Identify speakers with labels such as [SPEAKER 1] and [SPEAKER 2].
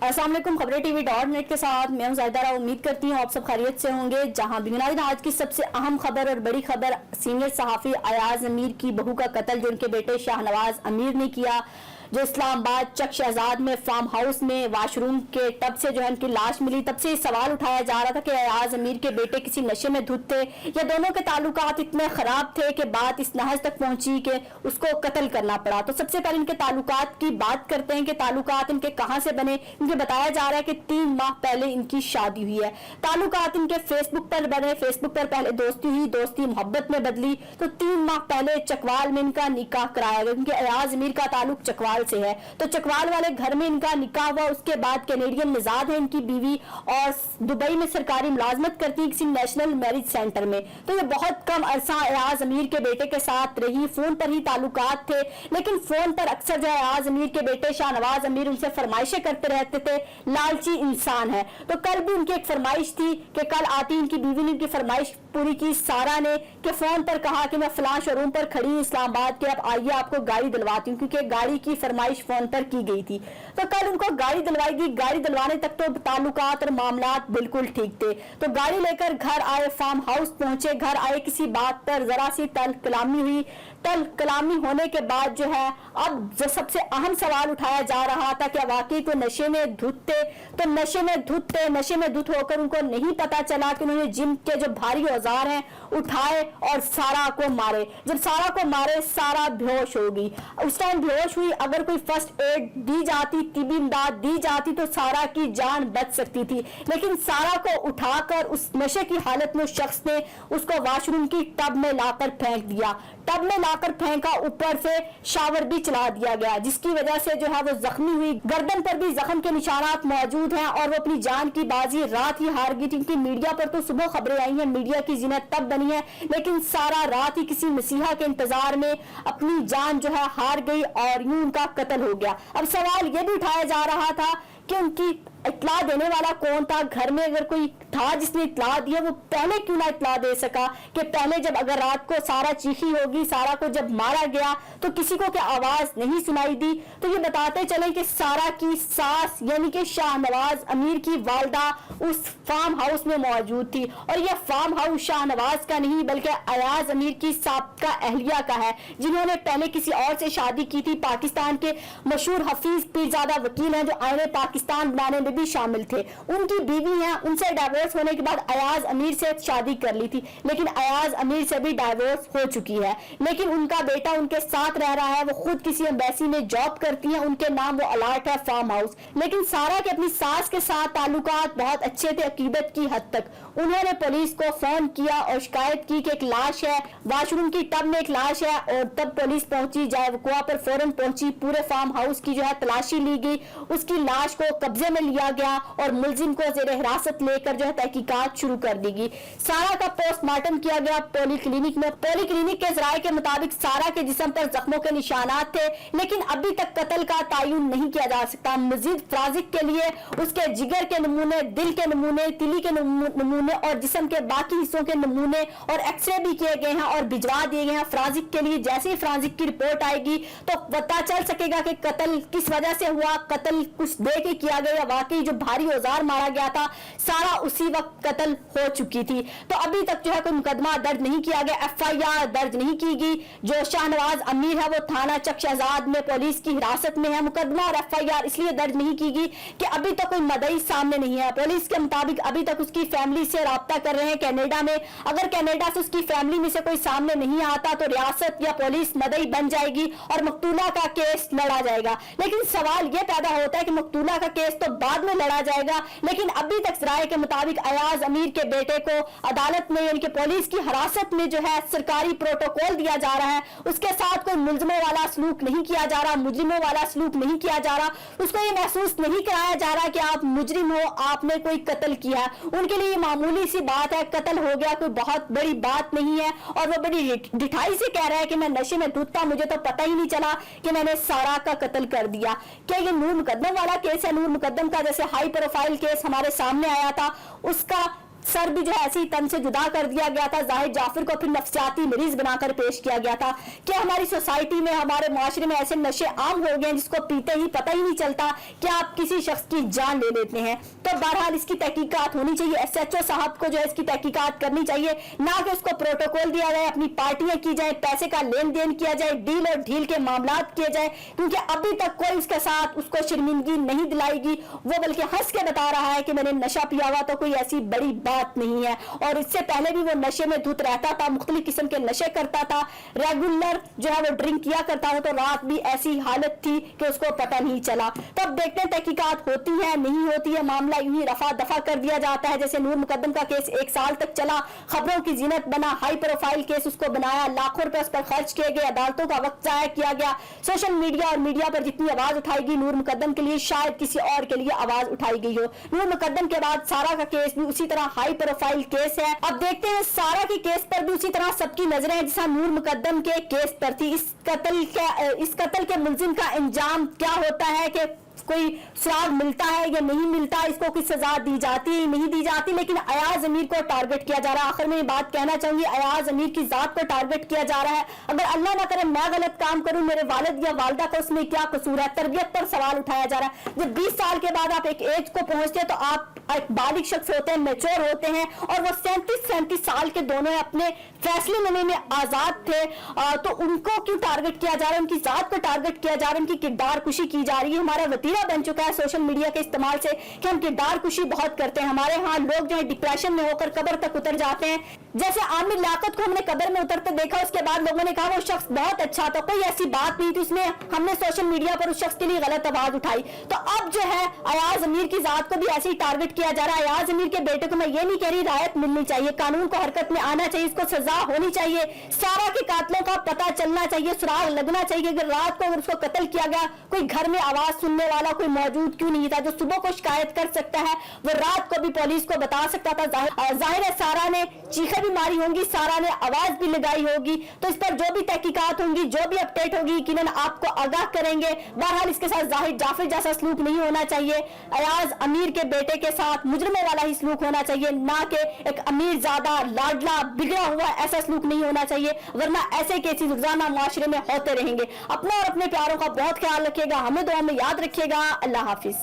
[SPEAKER 1] अस्सलाम वालेकुम। खबरें TV.net के साथ मैं हूं ज़ाहिदा। उम्मीद करती हूं आप सब खैरियत से होंगे। जहां बिगनादिन आज की सबसे अहम खबर और बड़ी खबर सीनियर सहाफ़ी अयाज अमीर की बहू का कत्ल जो उनके बेटे शाहनवाज अमीर ने किया, जो इस्लामाबाद चक शहजाद में फार्म हाउस में वाशरूम के टब से जो है उनकी लाश मिली। तब से सवाल उठाया जा रहा था कि अयाज अमीर के बेटे किसी नशे में धुत थे या दोनों के ताल्लुकात इतने खराब थे कि बात इस नहज तक पहुंची कि उसको कत्ल करना पड़ा। तो सबसे पहले इनके ताल्लुकात की बात करते हैं कि ताल्लुकात इनके कहां से बने। इनके बताया जा रहा है कि 3 माह पहले इनकी शादी हुई है। ताल्लुकात इनके फेसबुक पर बने, फेसबुक पर पहले दोस्ती हुई, दोस्ती मोहब्बत में बदली, तो 3 माह पहले चकवाल में इनका निकाह कराया गया क्योंकि अयाज अमीर का ताल्लुक चकवाल से है। तो चकवाल वाले घर में इनका निकाह हुआ। उसके बाद कैनेडियन निजाद है इनकी बीवी और दुबई में सरकारी मुलाजमत करती है किसी नेशनल मैरिज सेंटर में। तो ये बहुत कम अरसा अयाज अमीर के बेटे के साथ रही, फोन पर ही ताल्लुकात थे, लेकिन फोन पर अक्सर जो अयाज अमीर के बेटे शाहनवाज अमीर उनसे फरमाइशें करते रहते थे। लालची इंसान है। तो कल भी उनकी एक फरमाइश थी कि कल आती उनकी बीवी ने उनकी फरमाइश पूरी की, सारा ने, कि फोन पर कहा कि मैं फलां शोरूम पर खड़ी हूं इस्लामाबाद के, अब आइए आपको गाड़ी दिलवाती हूँ, क्योंकि गाड़ी की फरमाइश फोन पर की गई थी। तो कल उनको गाड़ी दिलवाई गई। गाड़ी दिलवाने तक तो ताल्लुकात और मामलात बिल्कुल ठीक थे। तो गाड़ी लेकर घर आए, फार्म हाउस पहुंचे, घर आए, किसी बात पर जरा सी तल कलामी हुई। तल कलामी होने के बाद जो है अब जो सबसे अहम सवाल उठाया जा रहा था कि वाकई तो नशे में धुत थे, तो नशे में धुत थे, नशे में धुत होकर उनको नहीं पता चला कि उन्होंने जिम के जो भारी औजार हैं उठाए और सारा को मारे। जब सारा को मारे, सारा बेहोश होगी। उस टाइम बेहोश हुई, अगर कोई फर्स्ट एड दी जाती, तिबी इमदाद दी जाती तो सारा की जान बच सकती थी, लेकिन सारा को उठाकर उस नशे की हालत में उस शख्स ने उसको वाशरूम की टब में लाकर फेंक दिया। टब में लाकर फेंका, ऊपर से शावर भी चला दिया गया, जिसकी वजह से जो है वो जख्मी हुई। गर्दन पर भी जख्म के निशानात मौजूद हैं और वो अपनी जान की बाजी रात ही हार गई। क्योंकि मीडिया पर तो सुबह खबरें आई हैं, मीडिया की जिन्हें तब बनी है, लेकिन सारा रात ही किसी मसीहा के इंतजार में अपनी जान जो है हार गई और यूं उनका कत्ल हो गया। अब सवाल ये भी उठाया जा रहा था कि उनकी इत्ला देने वाला कौन था। घर में अगर कोई था जिसने इत्ला दिया, वो पहले क्यों ना इत्ला दे सका कि पहले जब अगर रात को सारा चीखी होगी, सारा को जब मारा गया तो किसी को क्या आवाज नहीं सुनाई दी। तो ये बताते चले कि सारा की सास यानी कि शाहनवाज अमीर की वालदा उस फार्म हाउस में मौजूद थी, और यह फार्म हाउस शाहनवाज का नहीं बल्कि अयाज अमीर की साबका अहलिया का है, जिन्होंने पहले किसी और से शादी की थी। पाकिस्तान के मशहूर हफीज पीरजादा वकील हैं जो आईने पाकिस्तान बनाने में भी शामिल थे। उनकी बीवी है, उनसे डाइवोर्स होने के बाद अयाज अमीर से शादी कर ली थी, लेकिन अयाज अमीर से भी डाइवोर्स हो चुकी है। लेकिन उनका बेटा उनके साथ रह रहा है, वो खुद किसी एम्बेसी में जॉब करती है, उनके नाम वो अलर्ट है फार्म हाउस। लेकिन सारा के अपनी सास के साथ ताल्लुकात बहुत अच्छे थे, अकीदत की हद तक। उन्होंने पुलिस को फोन किया और शिकायत की कि एक लाश है, वाशरूम की टब में एक लाश है, और तब पुलिस पहुंची, जायवकुआ पर फौरन पहुंची। पूरे फार्म हाउस की जो है तलाशी ली गई, उसकी लाश को कब्जे में लिया गया और मुलजिम को जेर हिरासत लेकर जो है तहकीकात शुरू कर दी गई। सारा का पोस्टमार्टम किया गया पॉलीक्लिनिक में। पॉलीक्लिनिक के जराये के मुताबिक सारा के जिस्म पर जख्मों के निशानात थे, लेकिन अभी तक कत्ल का तायुन नहीं किया जा सकता। मजीद फराजिक के लिए उसके जिगर के नमूने, दिल के नमूने, तिली के नमूने और जिस्म के बाकी हिस्सों के नमूने और एक्सरे भी किए गए हैं और भिजवा दिए गए हैं फराजिक के लिए। जैसे ही फराजिक की रिपोर्ट आएगी तो पता चल सकेगा कि कत्ल किस वजह से हुआ, कत्ल कुछ दे के किया गया, वाकई जो भारी औजार मारा गया था सारा उसी वक्त कत्ल हो चुकी थी। तो अभी तक जो है कोई मुकदमा दर्ज नहीं किया गया, FIR दर्ज नहीं की गई। जो शाहनवाज अमीर है वो थाना चक शहजाद में पुलिस की हिरासत में है। मुकदमा और FIR इसलिए दर्ज नहीं की गई कि अभी तक कोई मदई सामने नहीं है। पुलिस के मुताबिक अभी तक उसकी फैमिली से राब्ता कर रहे हैं कनाडा में। अगर कनाडा से उसकी फैमिली में से कोई सामने नहीं आता तो रियासत या पुलिस मदई बन जाएगी और मकतूला का केस लड़ा जाएगा। लेकिन सवाल यह पैदा होता है कि मकतूला का केस तो बाद में लड़ा जाएगा, लेकिन अभी तक राय के मुताबिक अयाज अमीर के बेटे को अदालत में यानी कि पुलिस की हिरासत में जो है सरकारी प्रोटोकॉल दिया जा रहा है। उसके साथ कोई मुलजिमों वाला सलूक नहीं किया जा रहा, मुजरिमों वाला सलूक नहीं किया जा रहा। उसको ये महसूस नहीं कराया जा रहा कि आप मुजरिम हो, आपने कोई कत्ल किया। उनके लिए मामूली सी बात है, कत्ल हो गया, कोई बहुत बड़ी बात नहीं है। और वो बड़ी ढिठाई से कह रहा है कि मैं नशे में धुत था, मुझे तो पता ही नहीं चला कि मैंने सारा का कत्ल कर दिया। क्या ये नूर मुकद्दम वाला केस है? नूर मुकद्दम का जैसे हाई प्रोफाइल केस हमारे सामने आया था, उसका सर भी जो है ऐसे ही तन से जुदा कर दिया गया था। जाहिद जाफर को फिर नफ्सियाती मरीज बनाकर पेश किया गया था कि हमारी सोसाइटी में, हमारे मुआशरे में ऐसे नशे आम हो गए हैं जिसको पीते ही पता ही नहीं चलता कि आप किसी शख्स की जान ले लेते हैं। तो बहरहाल इसकी तहकीकात होनी चाहिए, SHO साहब को जो है इसकी तहकीकात करनी चाहिए, ना कि उसको प्रोटोकॉल दिया जाए, अपनी पार्टियां की जाए, पैसे का लेन देन किया जाए, डील और ढील के मामलात किए जाए, क्योंकि अभी तक कोई उसके साथ उसको शर्मिंदगी नहीं दिलाएगी। वो बल्कि हंस के बता रहा है कि मैंने नशा पिया हुआ, तो कोई ऐसी बड़ी बात नहीं है। और इससे पहले भी वो नशे में धुत रहता था, मुख्तलिफ किस्म के नशे करता था, रेगुलर जो है वो ड्रिंक किया करता था। तो रात भी ऐसी हालत थी कि उसको पता नहीं चला। तो अब देखते हैं तहकीकात होती है नहीं होती है, मामला यूं ही रफा दफा कर दिया जाता है। जैसे नूर मुकद्दम का केस 1 साल तक चला, खबरों की जीनत बना, हाई प्रोफाइल केस उसको बनाया, लाखों रुपए उस पर खर्च किए गए, अदालतों का वक्त जाया किया गया। सोशल मीडिया और मीडिया पर जितनी आवाज उठाएगी नूर मुकद्दम के लिए, शायद किसी और के लिए आवाज उठाई गई हो। नूर मुकद्दम के बाद सारा का केस भी उसी तरह हाई प्रोफाइल केस है। अब देखते हैं सारा के केस पर भी उसी तरह सबकी नजरें जैसा नूर मुकद्दम के केस पर थी। इस कत्ल के मुलजिम का इंजाम क्या होता है, कि कोई सुराग मिलता है या नहीं मिलता, इसको कोई सजा दी जाती है नहीं दी जाती, लेकिन अयाज अमीर को टारगेट किया जा रहा है। आखिर में ये बात कहना चाहूंगी, अयाज अमीर की जात को टारगेट किया जा रहा है। अगर अल्लाह ना करे मैं गलत काम करूं, मेरे वालिद या वालिदा का उसमें क्या कसूर है, तरबियत पर सवाल उठाया जा रहा है। जब 20 साल के बाद आप एक एज को पहुंचते हैं तो आप एक बालिग शख्स होते हैं, मैच्योर होते हैं, और वो 37 साल के दोनों अपने फैसले लेने में आजाद थे। तो उनको क्यों टारगेट किया जा रहा है, उनकी जात को टारगेट किया जा रहा है, उनकी किरदार कुशी की जा रही है। हमारा वतीरा बन चुका है सोशल मीडिया के इस्तेमाल से कि हम किरदार कुशी बहुत करते हैं। हमारे यहाँ लोग जो है डिप्रेशन में होकर कब्र तक उतर जाते हैं। जैसे आमिर लियाकत को हमने कब्र में उतरते देखा, उसके बाद लोगों ने कहा वो शख्स बहुत अच्छा था, कोई ऐसी बात नहीं थी, उसमें हमने सोशल मीडिया पर उस शख्स के लिए गलत आवाज उठाई। तो अब जो है अयाज अमीर की जात को भी ऐसे ही टारगेट किया जा रहा है। अयाज अमीर के बेटे को मैं ये नहीं कह रही, राहत मिलनी चाहिए, कानून को हरकत में आना चाहिए, इसको सजा होनी चाहिए, सारा के कातलों का पता चलना चाहिए, सुराग लगना चाहिए। अगर रात को अगर उसको कत्ल किया गया, कोई घर में आवाज सुनने वाला कोई मौजूद क्यों नहीं था जो सुबह को शिकायत कर सकता है, वो रात को भी पुलिस को बता सकता था। जाहिर है सारा ने चीखें भी मारी होंगी, सारा ने आवाज भी लगाई होगी। तो इस पर जो भी तहकीकात होंगी, जो भी अपडेट होगी, यकीनन आपको आगाह करेंगे। बहरहाल इसके साथ जाहिद जाफर जैसा सलूक नहीं होना चाहिए, अयाज अमीर के बेटे के साथ मुजरिमों वाला ही सलूक होना चाहिए, ना कि एक अमीर ज्यादा लाडला बिगड़ा हुआ ऐसा सलूक नहीं होना चाहिए, वरना ऐसे केसेस रोजाना मुआशरे में होते रहेंगे। अपना और अपने प्यारों का बहुत ख्याल रखिएगा, हमें दुआ में याद रखिएगा। अल्लाह हाफिज।